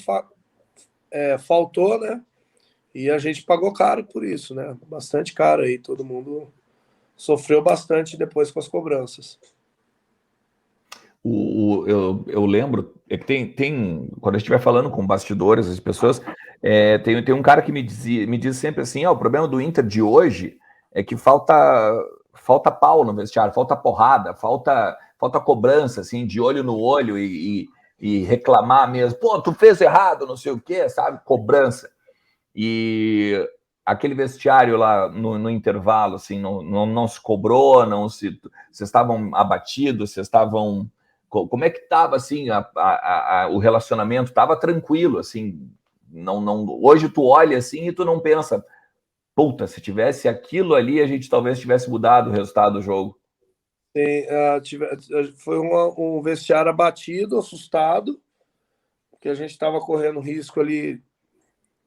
faltou, né? E a gente pagou caro por isso, né? Bastante caro aí, todo mundo sofreu bastante depois com as cobranças. Eu lembro, que tem quando a gente vai falando com bastidores, as pessoas, tem um cara que me diz sempre assim, o problema do Inter de hoje é que falta pau no vestiário, falta porrada, falta cobrança, assim, de olho no olho e reclamar mesmo, pô, tu fez errado, não sei o quê, sabe, cobrança. E aquele vestiário lá no intervalo, assim, não se cobrou, vocês estavam abatidos, vocês estavam... Como é que estava, assim, o relacionamento? Estava tranquilo, assim, hoje tu olha, assim, e tu não pensa, puta, se tivesse aquilo ali, a gente talvez tivesse mudado o resultado do jogo. Foi um vestiário abatido, assustado, porque a gente estava correndo risco ali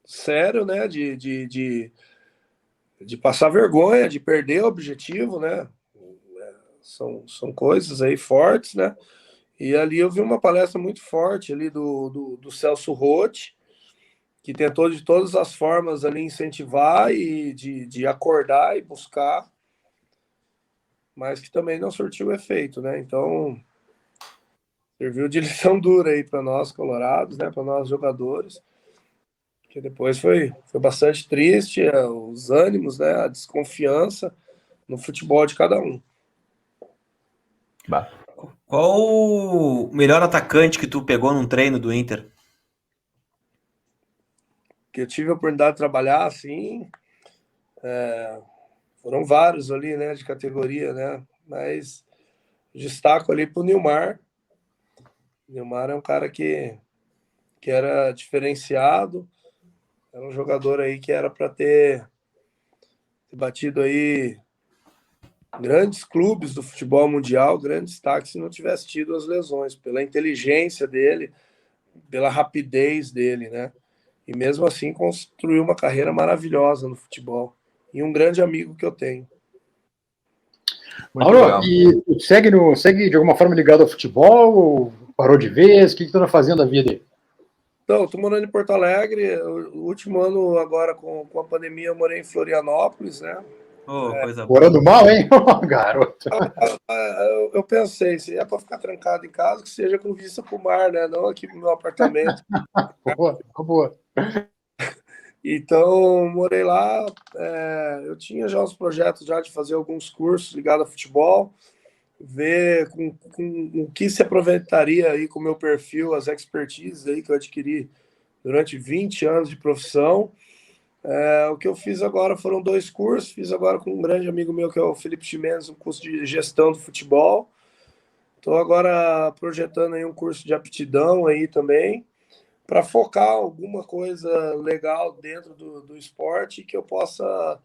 sério, né, de passar vergonha, de perder o objetivo, né? São coisas aí fortes, né? E ali eu vi uma palestra muito forte ali do Celso Roth, que tentou de todas as formas ali incentivar e de acordar e buscar, mas que também não surtiu efeito, né? Então, serviu de lição dura aí para nós colorados, né? Para nós jogadores, que depois foi bastante triste, os ânimos, né? A desconfiança no futebol de cada um. Bah. Qual o melhor atacante que tu pegou num treino do Inter? Que eu tive a oportunidade de trabalhar, assim, foram vários ali, né? De categoria, né? Mas destaco ali para o Nilmar. O Nilmar é um cara que era diferenciado, era um jogador aí que era para ter batido aí grandes clubes do futebol mundial, grandes destaques, se não tivesse tido as lesões, pela inteligência dele, pela rapidez dele, né? E mesmo assim construiu uma carreira maravilhosa no futebol. E um grande amigo que eu tenho. Mauro, e tu segue de alguma forma ligado ao futebol ou parou de vez? O que tu tá fazendo da vida aí? Então, eu tô morando em Porto Alegre. O último ano, agora com a pandemia, eu morei em Florianópolis, né? Coisa Morando mal, hein? Garoto. Eu pensei, se é para ficar trancado em casa, que seja com vista para o mar, né? Não aqui no meu apartamento. Boa. Então, morei lá. Eu tinha já uns projetos já de fazer alguns cursos ligados a futebol, ver com o que se aproveitaria aí com o meu perfil, as expertises aí que eu adquiri durante 20 anos de profissão. O que eu fiz agora foram 2 cursos. Fiz agora com um grande amigo meu, que é o Felipe Chimenez, um curso de gestão do futebol. Estou agora projetando aí um curso de aptidão aí também, para focar alguma coisa legal dentro do esporte que eu possa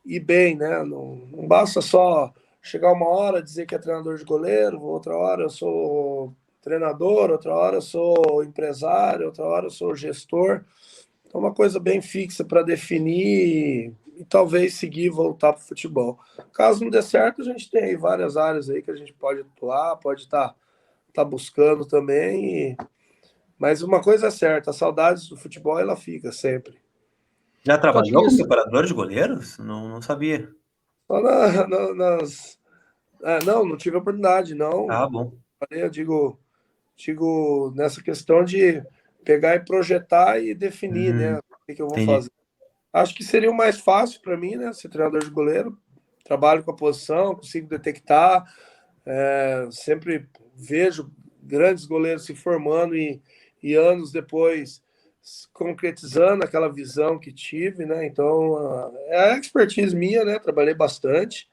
ir bem, né? Não basta só chegar uma hora, dizer que é treinador de goleiro, outra hora eu sou treinador, outra hora eu sou empresário, outra hora eu sou gestor. Então, uma coisa bem fixa para definir e talvez seguir e voltar para o futebol. Caso não dê certo, a gente tem aí várias áreas aí que a gente pode atuar, pode estar buscando também. Mas uma coisa é certa, a saudade do futebol, ela fica sempre. Já trabalhou como preparador de goleiros? Não sabia. Só não tive oportunidade, não. Ah, bom. Eu digo nessa questão de pegar e projetar e definir, né, o que eu vou fazer. Acho que seria o mais fácil para mim, né, ser treinador de goleiro. Trabalho com a posição, consigo detectar. Sempre vejo grandes goleiros se formando e anos depois concretizando aquela visão que tive, né? Então, é a expertise minha, né? Trabalhei bastante.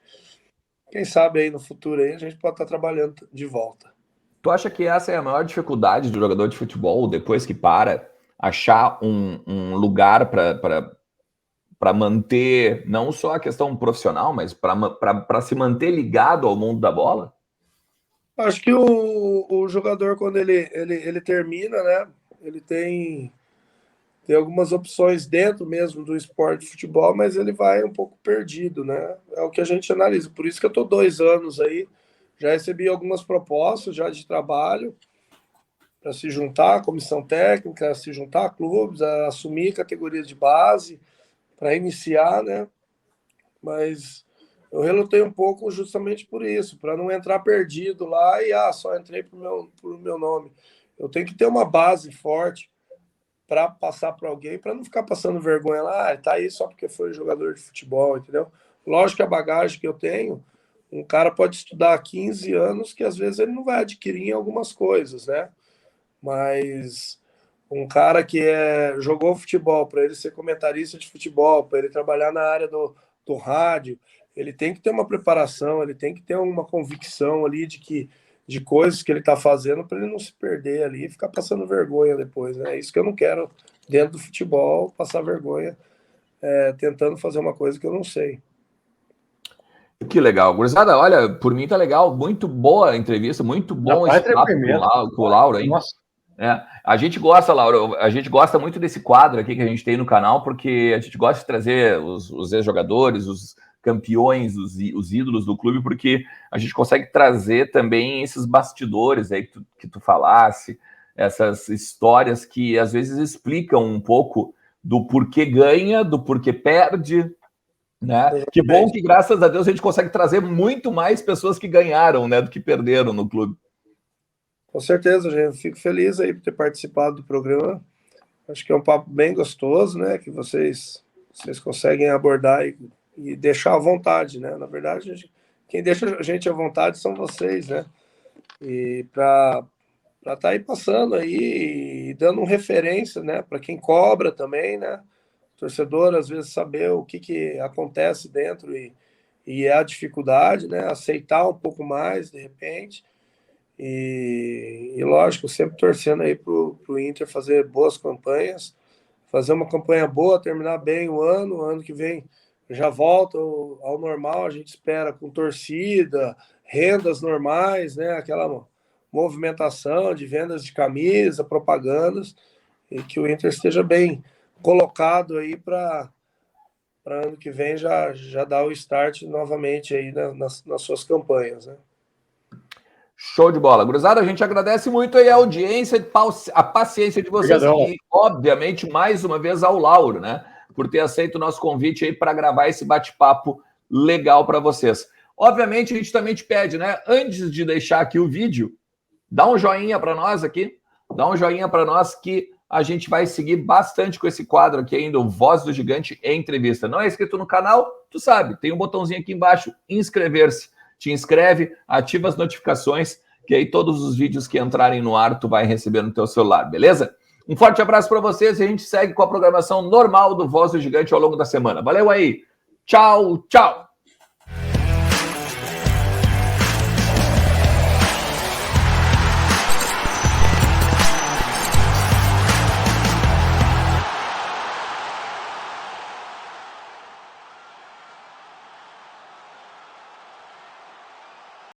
Quem sabe aí no futuro aí a gente pode estar trabalhando de volta. Tu acha que essa é a maior dificuldade do jogador de futebol, depois que para, achar um lugar para manter, não só a questão profissional, mas para se manter ligado ao mundo da bola? Acho que o jogador, quando ele termina, né? Ele tem algumas opções dentro mesmo do esporte de futebol, mas ele vai um pouco perdido, né? É o que a gente analisa. Por isso que eu estou 2 anos aí, já recebi algumas propostas já de trabalho para se juntar à comissão técnica, se juntar a clubes, a assumir categorias de base, para iniciar, né? Mas eu relutei um pouco justamente por isso, para não entrar perdido lá e só entrei por meu nome. Eu tenho que ter uma base forte para passar para alguém, para não ficar passando vergonha lá, tá aí só porque foi jogador de futebol, entendeu? Lógico que a bagagem que eu tenho, um cara pode estudar há 15 anos, que às vezes ele não vai adquirir em algumas coisas, né? Mas um cara que jogou futebol, para ele ser comentarista de futebol, para ele trabalhar na área do rádio, ele tem que ter uma preparação, ele tem que ter uma convicção ali de coisas que ele está fazendo para ele não se perder ali e ficar passando vergonha depois, né? É isso que eu não quero dentro do futebol, passar vergonha tentando fazer uma coisa que eu não sei. Que legal. Gurizada, olha, por mim tá legal. Muito boa a entrevista, muito bom esse papo com o Lauro, hein? Nossa. A gente gosta, Lauro, a gente gosta muito desse quadro aqui que a gente tem no canal, porque a gente gosta de trazer os ex-jogadores, os campeões, os ídolos do clube, porque a gente consegue trazer também esses bastidores aí que tu falasse, essas histórias que às vezes explicam um pouco do porquê ganha, do porquê perde, né? Que bom que, graças a Deus, a gente consegue trazer muito mais pessoas que ganharam, né, do que perderam no clube. Com certeza, gente. Eu fico feliz aí por ter participado do programa. Acho que é um papo bem gostoso, né? Que vocês conseguem abordar e deixar à vontade, né? Na verdade, quem deixa a gente à vontade são vocês, né? E para estar aí passando aí e dando referência, né? Para quem cobra também, né? O torcedor, às vezes, saber o que acontece dentro e é a dificuldade, né? Aceitar um pouco mais, de repente. E lógico, sempre torcendo aí pro Inter fazer boas campanhas, fazer uma campanha boa, terminar bem o ano que vem já volta ao normal, a gente espera com torcida, rendas normais, né? Aquela movimentação de vendas de camisa, propagandas, e que o Inter esteja bem colocado aí para ano que vem já dar o start novamente aí nas suas campanhas, né? Show de bola. Gurizada, a gente agradece muito aí a audiência, a paciência de vocês. Obrigadão. E, obviamente, mais uma vez ao Lauro, né? Por ter aceito o nosso convite aí para gravar esse bate-papo legal para vocês. Obviamente, a gente também te pede, né? Antes de deixar aqui o vídeo, dá um joinha para nós aqui. Dá um joinha para nós que a gente vai seguir bastante com esse quadro aqui ainda, o Voz do Gigante Entrevista. Não é inscrito no canal? Tu sabe, tem um botãozinho aqui embaixo, inscrever-se. Te inscreve, ativa as notificações, que aí todos os vídeos que entrarem no ar tu vai receber no teu celular, beleza? Um forte abraço para vocês e a gente segue com a programação normal do Voz do Gigante ao longo da semana. Valeu aí! Tchau, tchau!